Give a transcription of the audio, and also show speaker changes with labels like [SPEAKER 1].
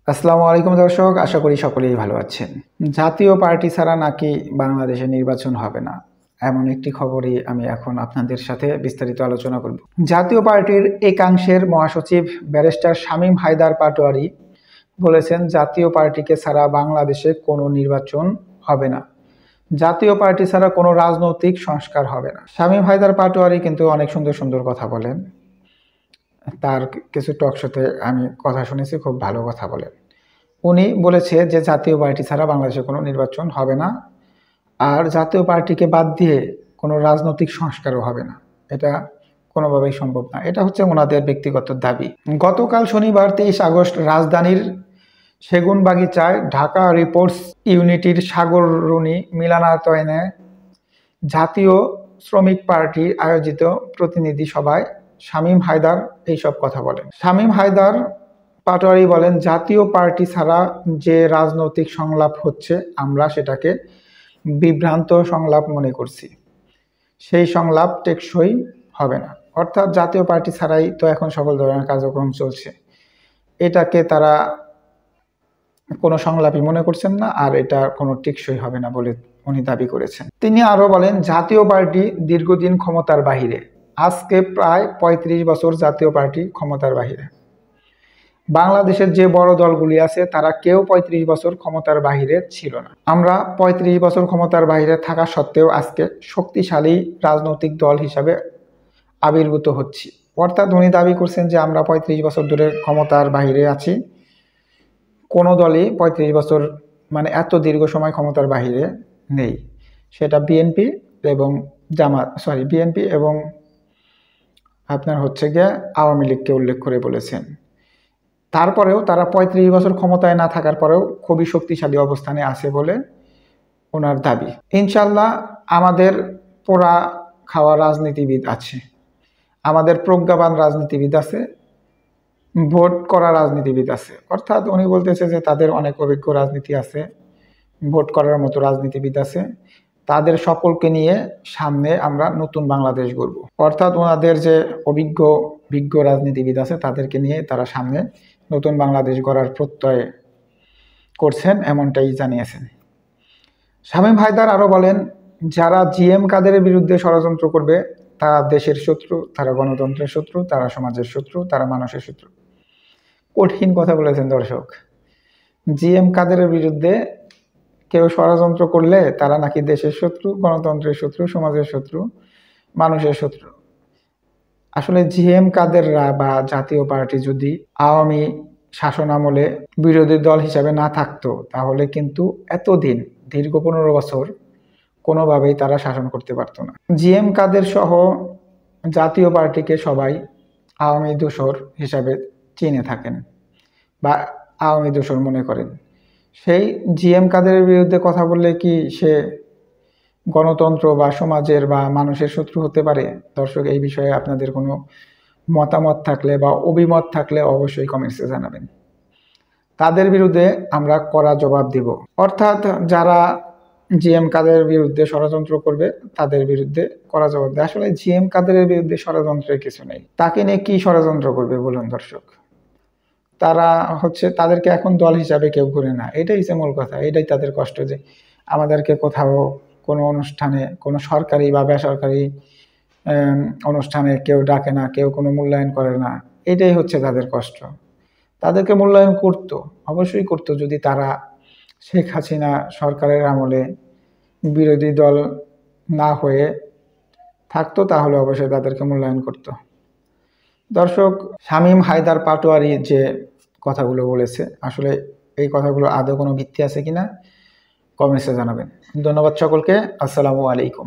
[SPEAKER 1] আসসালামু আলাইকুম দর্শক, আশা করি সকলেই ভালো আছেন। জাতীয় পার্টি ছাড়া নাকি বাংলাদেশে নির্বাচন হবে না, এমন একটি খবরই আমি এখন আপনাদের সাথে বিস্তারিত আলোচনা করব। জাতীয় পার্টির একাংশের মহাসচিব ব্যারিস্টার শামীম হায়দার পাটোয়ারি বলেছেন, জাতীয় পার্টিকে ছাড়া বাংলাদেশে কোনো নির্বাচন হবে না, জাতীয় পার্টি ছাড়া কোনো রাজনৈতিক সংস্কার হবে না। শামীম হায়দার পাটোয়ারি কিন্তু অনেক সুন্দর সুন্দর কথা বলেন। তার কিছু টক শোতে আমি কথা শুনেছি, খুব ভালো কথা বলেন। উনি বলেছে যে জাতীয় পার্টি ছাড়া বাংলাদেশে কোনো নির্বাচন হবে না, আর জাতীয় পার্টিকে বাদ দিয়ে কোনো রাজনৈতিক সংস্কারও হবে না। এটা কোনোভাবেই সম্ভব না। এটা হচ্ছে ওনাদের ব্যক্তিগত দাবি। গতকাল শনিবার 23 আগস্ট রাজধানীর সেগুনবাগিচায় ঢাকা রিপোর্টস ইউনিটির সাগররুনি মিলনায়তনে জাতীয় শ্রমিক পার্টি আয়োজিত প্রতিনিধি সভায় শামীম হায়দার এইসব কথা বলেন। শামীম হায়দার পাটোয়ারি বলেন, জাতীয় পার্টি ছাড়া যে রাজনৈতিক সংলাপ হচ্ছে আমরা সেটাকে বিভ্রান্ত সংলাপ মনে করছি। সেই সংলাপ টেকসই হবে না। অর্থাৎ জাতীয় পার্টি ছাড়াই তো এখন সকল ধরনের কার্যক্রম চলছে, এটাকে তারা কোনো সংলাপই মনে করছেন না, আর এটা কোনো টেকসই হবে না বলে উনি দাবি করেছেন। তিনি আরো বলেন, জাতীয় পার্টি দীর্ঘদিন ক্ষমতার বাহিরে, আজকে প্রায় 35 বছর জাতীয় পার্টি ক্ষমতার বাহিরে। বাংলাদেশের যে বড় দলগুলি আছে তারা কেউ 35 বছর ক্ষমতার বাহিরে ছিল না। আমরা 35 বছর ক্ষমতার বাহিরে থাকা সত্ত্বেও আজকে শক্তিশালী রাজনৈতিক দল হিসাবে আবির্ভূত হচ্ছি। অর্থাৎ উনি দাবি করছেন যে আমরা 35 বছর ধরে ক্ষমতার বাহিরে আছি, কোনো দলই 35 বছর মানে এত দীর্ঘ সময় ক্ষমতার বাহিরে নেই। সেটা বিএনপি এবং বিএনপি এবং আপনার হচ্ছে গিয়ে আওয়ামী লীগকে উল্লেখ করে বলেছেন। তারপরেও তারা 35 বছর ক্ষমতায় না থাকার পরেও খুবই শক্তিশালী অবস্থানে আছে বলে ওনার দাবি। ইনশাল্লাহ আমাদের পোড়া খাওয়া রাজনীতিবিদ আছে, আমাদের প্রজ্ঞাবান রাজনীতিবিদ আছে, ভোট করা রাজনীতিবিদ আছে। অর্থাৎ উনি বলতেছে যে তাদের অনেক অভিজ্ঞ রাজনীতি আছে, ভোট করার মতো রাজনীতিবিদ আছে, তাদের সকলকে নিয়ে সামনে আমরা নতুন বাংলাদেশ গড়ব। অর্থাৎ ওনাদের যে বিজ্ঞ রাজনীতিবিদ আছে তাদেরকে নিয়ে তারা সামনে নতুন বাংলাদেশ গড়ার প্রত্যয় করছেন, এমনটাই জানিয়েছেন। শামীম হায়দার আরো বলেন, যারা জিএম কাদেরের বিরুদ্ধে ষড়যন্ত্র করবে তারা দেশের শত্রু, তারা গণতন্ত্রের শত্রু, তারা সমাজের শত্রু, তারা মানুষের শত্রু। কঠিন কথা বলেছেন দর্শক। জিএম কাদেরের বিরুদ্ধে কেউ ষড়যন্ত্র করলে তারা নাকি দেশের শত্রু, গণতন্ত্রের শত্রু, সমাজের শত্রু, মানুষের শত্রু। আসলে জিএম কাদেররা বা জাতীয় পার্টি যদি আওয়ামী শাসন আমলে বিরোধী দল হিসাবে না থাকতো তাহলে কিন্তু এতদিন দীর্ঘ 15 বছর কোনোভাবেই তারা শাসন করতে পারতো না। জিএম কাদের সহ জাতীয় পার্টিকে সবাই আওয়ামী দোসর হিসাবে চিনে থাকেন বা আওয়ামী দোসর মনে করেন। সেই জিএম কাদেরের বিরুদ্ধে কথা বললে কি সে গণতন্ত্র বা সমাজের বা মানুষের শত্রু হতে পারে? দর্শক, এই বিষয়ে আপনাদের কোনো মতামত থাকলে বা অভিমত থাকলে অবশ্যই কমেন্টসে জানাবেন। তাদের বিরুদ্ধে আমরা কড়া জবাব দিব। অর্থাৎ যারা জিএম কাদেরের বিরুদ্ধে ষড়যন্ত্র করবে তাদের বিরুদ্ধে কড়া জবাব দেয়। আসলে জিএম কাদেরের বিরুদ্ধে ষড়যন্ত্রের কিছু নেই, তাকে নিয়ে কি ষড়যন্ত্র করবে বলুন দর্শক? তারা হচ্ছে, তাদেরকে এখন দল হিসাবে কেউ করে না, এটাই হচ্ছে মূল কথা। এটাই তাদের কষ্ট, যে আমাদেরকে কোথাও কোনো অনুষ্ঠানে, কোনো সরকারি বা বেসরকারি অনুষ্ঠানে কেউ ডাকে না, কেউ কোনো মূল্যায়ন করে না। এটাই হচ্ছে তাদের কষ্ট। তাদেরকে মূল্যায়ন করতো, অবশ্যই করতো, যদি তারা শেখ হাসিনা সরকারের আমলে বিরোধী দল না হয়ে থাকতো তাহলে অবশ্যই তাদেরকে মূল্যায়ন করতো। দর্শক, শামীম হায়দার পাটোয়ারি যে কথাগুলো বলেছে, আসলে এই কথাগুলো আদৌ কোনো ভিত্তি আছে কিনা কমেন্টসে জানাবেন। ধন্যবাদ সকলকে। আসসালামু আলাইকুম।